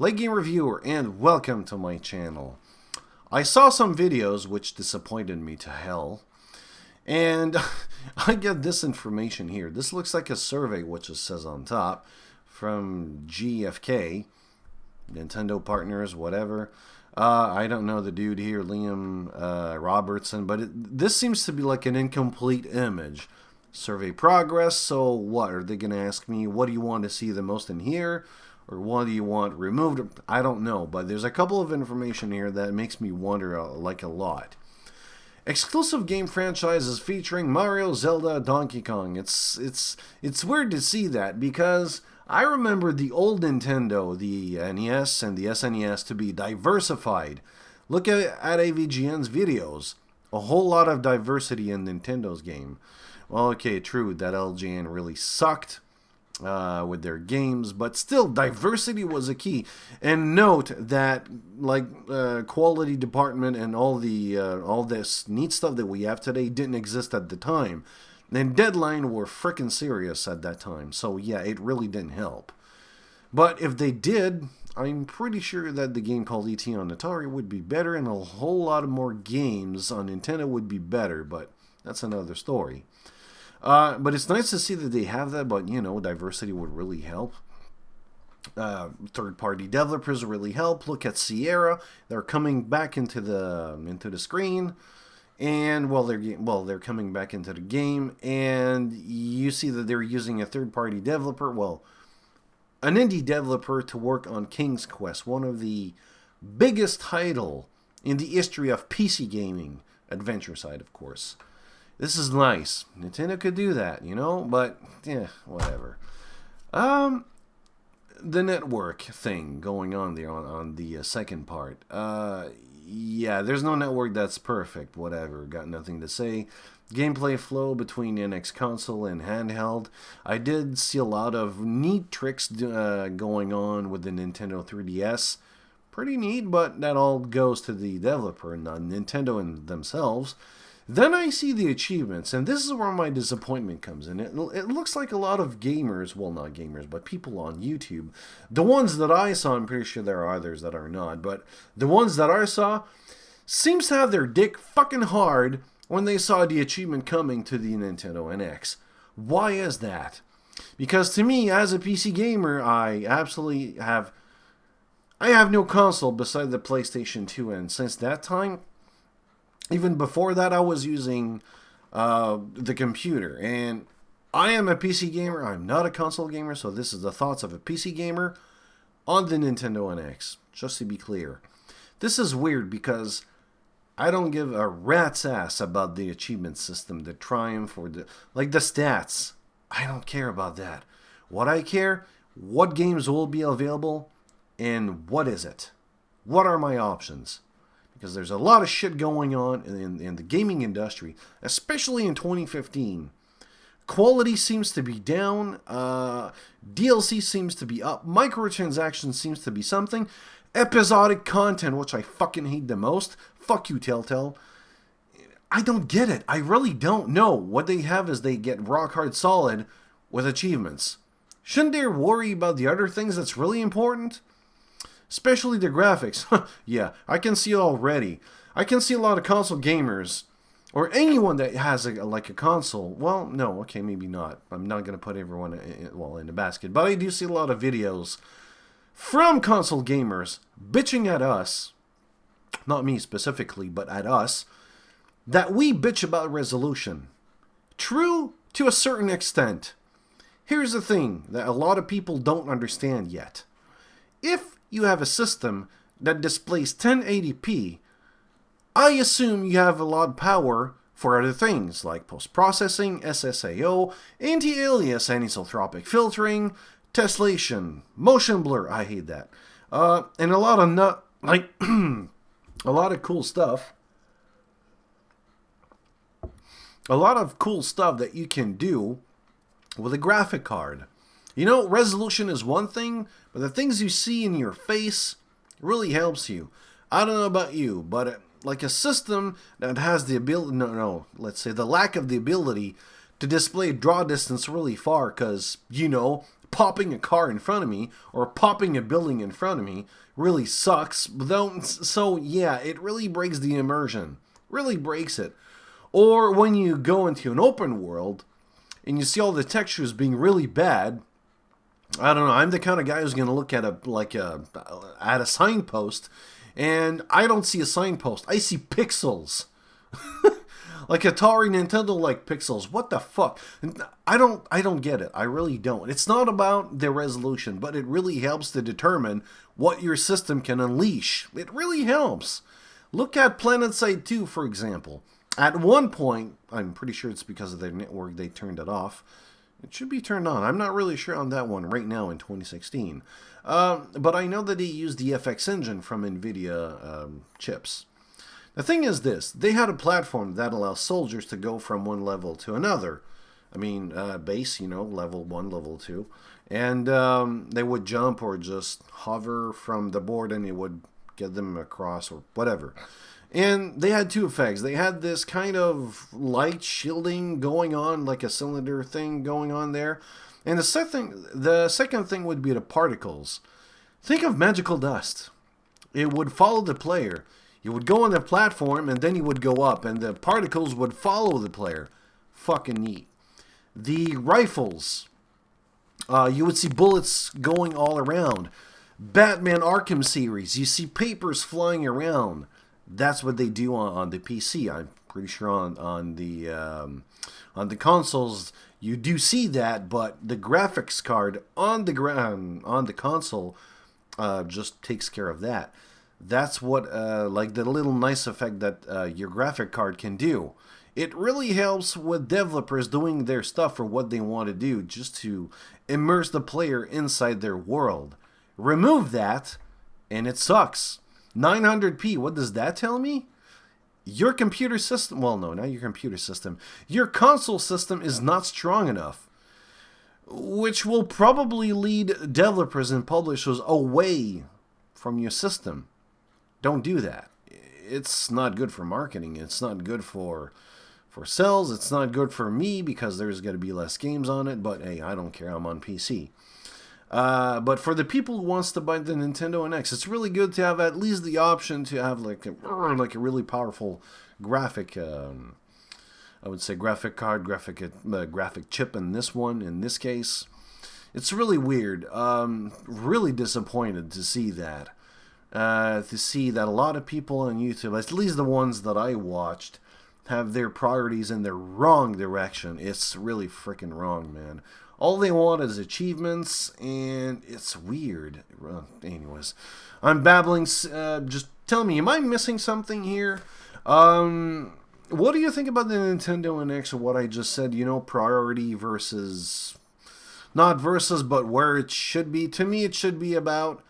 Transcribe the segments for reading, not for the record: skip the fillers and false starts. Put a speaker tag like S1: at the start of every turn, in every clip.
S1: Late Game Reviewer, and welcome to my channel. I saw some videos which disappointed me to hell, and I get this information here. This looks like a survey, which it says on top, from GFK, Nintendo Partners, whatever. I don't know the dude here, Liam Robertson, but this seems to be like an incomplete image. Survey progress, so what? Are they going to ask me, what do you want to see the most in here? Or what do you want removed? I don't know, but there's a couple of information here that makes me wonder like a lot. Exclusive game franchises featuring Mario, Zelda, Donkey Kong. It's weird to see that because I remember the old Nintendo, the NES and the SNES, to be diversified. Look at AVGN's videos. A whole lot of diversity in Nintendo's game. Well, okay, true, that LGN really sucked with their games, but still, diversity was a key. And note that, like, quality department and all this neat stuff that we have today didn't exist at the time. And Deadline were freaking serious at that time, so yeah, it really didn't help. But if they did, I'm pretty sure that the game called E.T. on Atari would be better, and a whole lot of more games on Nintendo would be better, but that's another story. But it's nice to see that they have that, but, you know, diversity would really help. Third-party developers really help. Look at Sierra. They're coming back into the screen. And, they're coming back into the game. And you see that they're using a third-party developer. Well, an indie developer to work on King's Quest, one of the biggest title in the history of PC gaming. Adventure side, of course. This is nice. Nintendo could do that, you know, but yeah, whatever. The network thing going on there on the second part. Yeah, there's no network that's perfect. Whatever, got nothing to say. Gameplay flow between NX console and handheld. I did see a lot of neat tricks going on with the Nintendo 3DS. Pretty neat, but that all goes to the developer, not Nintendo and themselves. Then I see the achievements, and this is where my disappointment comes in. It looks like a lot of gamers, well, not gamers, but people on YouTube, the ones that I saw, I'm pretty sure there are others that are not, but the ones that I saw seems to have their dick fucking hard when they saw the achievement coming to the Nintendo NX. Why is that? Because to me, as a PC gamer, I have no console beside the PlayStation 2, and since that time, even before that, I was using the computer. And I am a PC gamer. I'm not a console gamer, so this is the thoughts of a PC gamer on the Nintendo NX, just to be clear. This is weird because I don't give a rat's ass about the achievement system, the triumph, or the stats. I don't care about that. What I care, what games will be available, and what is it? What are my options? Because there's a lot of shit going on in the gaming industry, especially in 2015. Quality seems to be down, DLC seems to be up, microtransactions seems to be something, episodic content, which I fucking hate the most. Fuck you, Telltale. I don't get it. I really don't know. What they have is they get rock hard solid with achievements. Shouldn't they worry about the other things that's really important? Especially the graphics. Yeah, I can see it already. I can see a lot of console gamers, or anyone that has a console. Well, no, okay, maybe not. I'm not going to put everyone in the basket. But I do see a lot of videos from console gamers bitching at us, not me specifically, but at us, that we bitch about resolution. True to a certain extent. Here's the thing that a lot of people don't understand yet. If you have a system that displays 1080p, I assume you have a lot of power for other things like post-processing, SSAO, anti-alias, anisotropic filtering, tessellation, motion blur. I hate that, and a lot of a lot of cool stuff. A lot of cool stuff that you can do with a graphic card. You know, resolution is one thing, but the things you see in your face really helps you. I don't know about you, but like a system that has the ability, let's say the lack of the ability to display draw distance really far because, you know, popping a car in front of me or popping a building in front of me really sucks. Though, so yeah, it really breaks the immersion. Really breaks it. Or when you go into an open world and you see all the textures being really bad. I don't know. I'm the kind of guy who's going to look at a signpost, and I don't see a signpost. I see pixels. Like Atari, Nintendo, like pixels. What the fuck? I don't get it. I really don't. It's not about the resolution, but it really helps to determine what your system can unleash. It really helps. Look at PlanetSide 2, for example. At one point, I'm pretty sure it's because of their network they turned it off. It should be turned on. I'm not really sure on that one right now in 2016. But I know that they used the FX engine from NVIDIA chips. The thing is this. They had a platform that allows soldiers to go from one level to another. I mean, base, level 1, level 2. And they would jump or just hover from the board and it would get them across or whatever. And they had two effects. They had this kind of light shielding going on, like a cylinder thing going on there. And the second thing would be the particles. Think of magical dust. It would follow the player. You would go on the platform and then you would go up and the particles would follow the player. Fucking neat. The rifles. You would see bullets going all around. Batman Arkham series. You see papers flying around. That's what they do on the PC. I'm pretty sure on the consoles you do see that, but the graphics card on the console just takes care of that. That's what like the little nice effect that your graphic card can do. It really helps with developers doing their stuff for what they want to do, just to immerse the player inside their world. Remove that, and it sucks. 900p, what does that tell me? Your computer system, well, no, not your computer system. Your console system is not strong enough, which will probably lead developers and publishers away from your system. Don't do that. It's not good for marketing. It's not good for sales. It's not good for me because there's going to be less games on it, but hey, I don't care. I'm on PC. But for the people who wants to buy the Nintendo NX, it's really good to have at least the option to have like a really powerful graphic, I would say graphic card, graphic chip in this case. It's really weird. Really disappointed to see that. To see that a lot of people on YouTube, at least the ones that I watched, have their priorities in the wrong direction. It's really freaking wrong, man. All they want is achievements, and it's weird. Anyways, I'm babbling. Just tell me, am I missing something here? What do you think about the Nintendo NX or what I just said? Priority versus... Not versus, but where it should be. To me, it should be about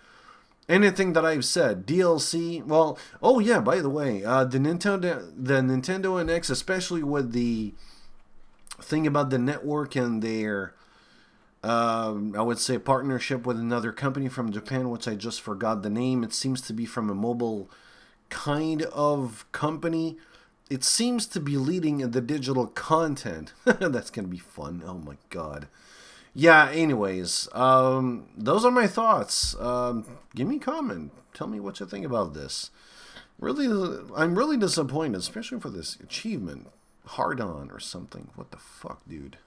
S1: anything that I've said. DLC, well, oh yeah, by the way, the Nintendo NX, especially with the thing about the network and their... I would say partnership with another company from Japan, which I just forgot the name. It seems to be from a mobile kind of company. It seems to be leading in the digital content. That's going to be fun. Oh my god. Yeah, anyways, those are my thoughts. Give me a comment. Tell me what you think about this. Really, I'm really disappointed, especially for this achievement. Hard on or something. What the fuck, dude?